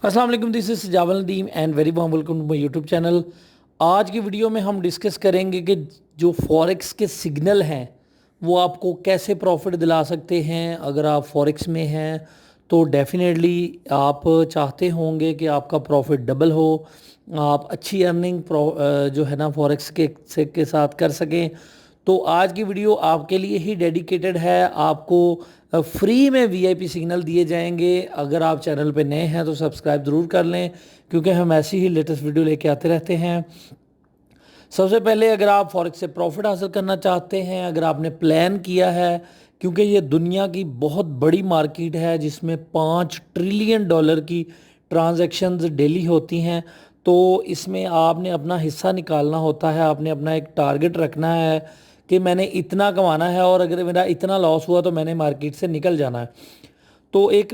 अस्सलाम वालेकुम, this is Jawal Nadeem and very warm welcome to my YouTube channel. आज की वीडियो में हम डिस्कस करेंगे कि जो फॉरेक्स के सिग्नल हैं वो आपको कैसे प्रॉफिट दिला सकते हैं। अगर आप फॉरेक्स में हैं तो डेफिनेटली आप चाहते होंगे कि आपका प्रॉफिट डबल हो, आप अच्छी अर्निंग जो है ना फॉरेक्स के साथ कर सकें। तो आज की वीडियो आपके लिए ही डेडिकेटेड है। आपको फ्री में वीआईपी सिग्नल दिए जाएंगे। अगर आप चैनल पे नए हैं तो सब्सक्राइब ज़रूर कर लें, क्योंकि हम ऐसी ही लेटेस्ट वीडियो लेके आते रहते हैं। सबसे पहले अगर आप फॉरेक्स से प्रॉफिट हासिल करना चाहते हैं, अगर आपने प्लान किया है, क्योंकि ये दुनिया की बहुत बड़ी मार्केट है जिसमें $5 ट्रिलियन की ट्रांजैक्शंस डेली होती हैं, तो इसमें आपने अपना हिस्सा निकालना होता है। आपने अपना एक टारगेट रखना है कि मैंने इतना कमाना है और अगर मेरा इतना लॉस हुआ तो मैंने मार्केट से निकल जाना है। तो एक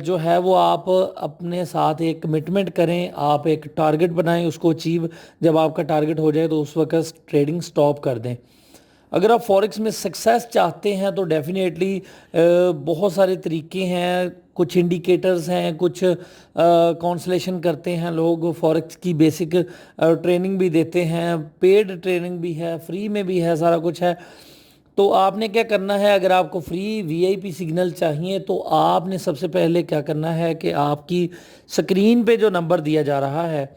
जो है वो आप अपने साथ एक कमिटमेंट करें, आप एक टारगेट बनाएं, उसको अचीव जब आपका टारगेट हो जाए तो उस वक्त ट्रेडिंग स्टॉप कर दें। अगर आप फॉरेक्स में सक्सेस चाहते हैं तो डेफिनेटली बहुत सारे तरीके हैं, कुछ इंडिकेटर्स हैं, कुछ कॉन्सलेशन करते हैं लोग, फॉरेक्स की बेसिक ट्रेनिंग भी देते हैं, पेड ट्रेनिंग भी है, फ्री में भी है, सारा कुछ है। तो आपने क्या करना है, अगर आपको फ्री वीआईपी सिग्नल चाहिए तो आपने सबसे पहले क्या करना है कि आपकी स्क्रीन पे जो नंबर दिया जा रहा है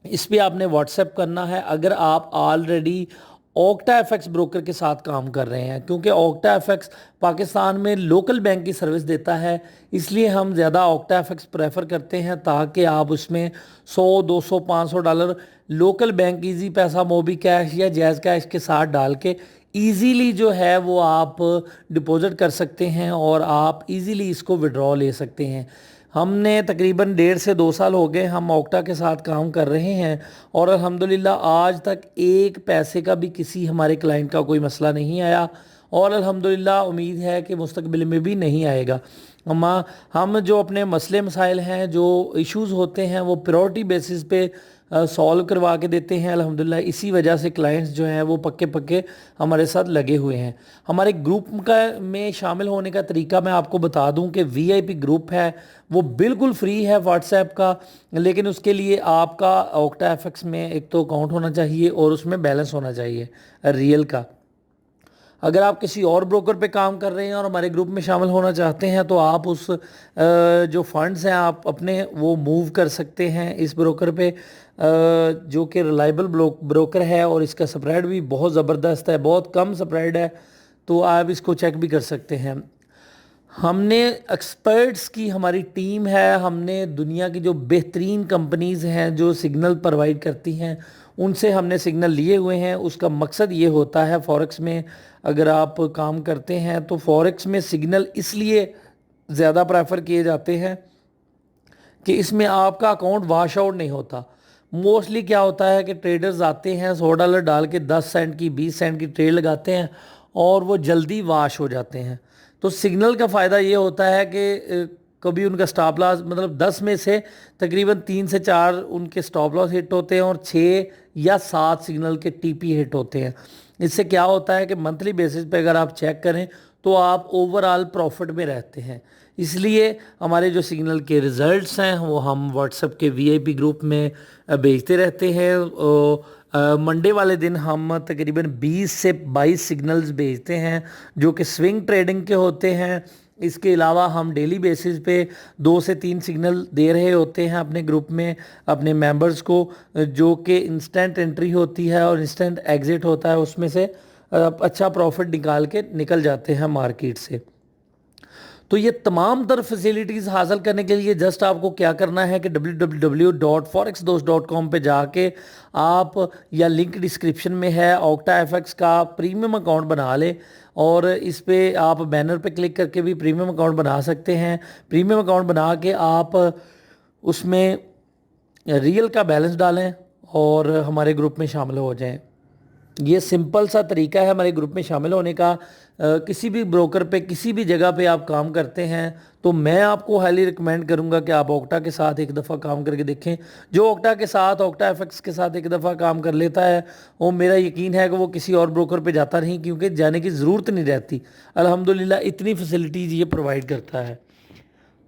इस पे आपने व्हाट्सएप करना है। अगर आप ऑलरेडी ऑक्टाएफएक्स ब्रोकर के साथ काम कर रहे हैं, क्योंकि ऑक्टाएफएक्स पाकिस्तान में लोकल बैंक की सर्विस देता है, इसलिए हम ज़्यादा ऑक्टाएफएक्स प्रेफर करते हैं, ताकि आप उसमें 100, 200, $500 लोकल बैंक इजी पैसा, मोबी कैश या जैज़ कैश के साथ डाल के ईज़िली जो है वो आप डिपॉजिट कर सकते हैं और आप इजीली इसको विड्रॉ ले सकते हैं। हमने तकरीबन 1.5 से 2 साल हो गए हम ऑक्टा के साथ काम कर रहे हैं और अल्हम्दुलिल्लाह आज तक एक पैसे का भी किसी हमारे क्लाइंट का कोई मसला नहीं आया और अल्हम्दुलिल्लाह उम्मीद है कि मुस्तकबिल में भी नहीं आएगा। हम जो अपने मसले मसाइल हैं, जो इश्यूज़ होते हैं, वो प्रायोरिटी बेसिस पे सॉल्व करवा के देते हैं अल्हम्दुलिल्लाह। इसी वजह से क्लाइंट्स जो हैं वो पक्के पक्के हमारे साथ लगे हुए हैं। हमारे ग्रुप का में शामिल होने का तरीका मैं आपको बता दूं कि वीआईपी ग्रुप है वो बिल्कुल फ्री है व्हाट्सएप का, लेकिन उसके लिए आपका ऑक्टाएफएक्स में एक तो अकाउंट होना चाहिए और उसमें बैलेंस होना चाहिए रियल का। अगर आप किसी और ब्रोकर पे काम कर रहे हैं और हमारे ग्रुप में शामिल होना चाहते हैं तो आप उस जो फंड्स हैं आप अपने वो मूव कर सकते हैं इस ब्रोकर पे, जो कि रिलायबल ब्रोकर है और इसका स्प्रेड भी बहुत ज़बरदस्त है, बहुत कम स्प्रेड है, तो आप इसको चेक भी कर सकते हैं। हमने एक्सपर्ट्स की हमारी टीम है, हमने दुनिया की जो बेहतरीन कंपनीज़ हैं जो सिग्नल प्रोवाइड करती हैं उनसे हमने सिग्नल लिए हुए हैं। उसका मकसद ये होता है, फॉरेक्स में अगर आप काम करते हैं तो फॉरेक्स में सिग्नल इसलिए ज़्यादा प्रेफर किए जाते हैं कि इसमें आपका अकाउंट वाश आउट नहीं होता। मोस्टली क्या होता है कि ट्रेडर्स आते हैं $100 डाल के 10 सेंट की 20 सेंट की ट्रेड लगाते हैं और वो जल्दी वाश हो जाते हैं। तो सिग्नल का फ़ायदा ये होता है कि कभी उनका स्टॉप लॉस, मतलब 10 में से तकरीबन 3 से 4 उनके स्टॉप लॉस हिट होते हैं और 6 या 7 सिग्नल के टीपी हिट होते हैं। इससे क्या होता है कि मंथली बेसिस पे अगर आप चेक करें तो आप ओवरऑल प्रॉफिट में रहते हैं। इसलिए हमारे जो सिग्नल के रिज़ल्ट्स हैं वो हम व्हाट्सएप के वीआईपी ग्रुप में भेजते रहते हैं। मंडे वाले दिन हम तकरीबन 20 से 22 सिग्नल्स भेजते हैं जो कि स्विंग ट्रेडिंग के होते हैं। इसके अलावा हम डेली बेसिस पे 2 से 3 सिग्नल दे रहे होते हैं अपने ग्रुप में अपने मेंबर्स को, जो कि इंस्टेंट एंट्री होती है और इंस्टेंट एग्ज़िट होता है, उसमें से अच्छा प्रॉफिट निकाल के निकल जाते हैं मार्केट से। तो ये तमाम तर फैसिलिटीज़ हासिल करने के लिए जस्ट आपको क्या करना है कि www.forexdost.com पे जाके आप, या लिंक डिस्क्रिप्शन में है, ऑक्टाएफएक्स का प्रीमियम अकाउंट बना ले और इस पे आप बैनर पे क्लिक करके भी प्रीमियम अकाउंट बना सकते हैं। प्रीमियम अकाउंट बना के आप उसमें रियल का बैलेंस डालें और हमारे ग्रुप में शामिल हो जाएं। ये सिंपल सा तरीका है हमारे ग्रुप में शामिल होने का। किसी भी ब्रोकर पे, किसी भी जगह पे आप काम करते हैं तो मैं आपको हाईली रिकमेंड करूंगा कि आप ऑक्टा के साथ एक दफ़ा काम करके देखें। जो ऑक्टा के साथ, ऑक्टाएफएक्स के साथ एक दफ़ा काम कर लेता है वो मेरा यकीन है कि वो किसी और ब्रोकर पे जाता नहीं, क्योंकि जाने की ज़रूरत नहीं रहती। अल्हम्दुलिल्लाह इतनी फैसिलिटीज़ ये प्रोवाइड करता है।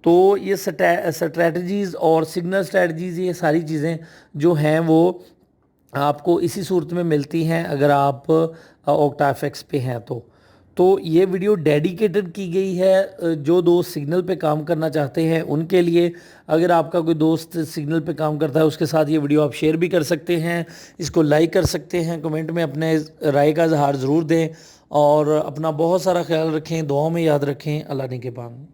تو یہ سٹریٹجیز اور سگنل سٹریٹجیز، یہ ساری چیزیں جو ہیں وہ آپ کو اسی صورت میں ملتی ہیں اگر آپ اوکٹافیکس پہ ہیں تو یہ ویڈیو ڈیڈیکیٹڈ کی گئی ہے جو دوست سگنل پہ کام کرنا چاہتے ہیں ان کے لیے۔ اگر آپ کا کوئی دوست سگنل پہ کام کرتا ہے اس کے ساتھ یہ ویڈیو آپ شیئر بھی کر سکتے ہیں، اس کو لائک کر سکتے ہیں، کمنٹ میں اپنے رائے کا اظہار ضرور دیں، اور اپنا بہت سارا خیال رکھیں، دعاؤں میں یاد رکھیں۔ اللہ نگہبان۔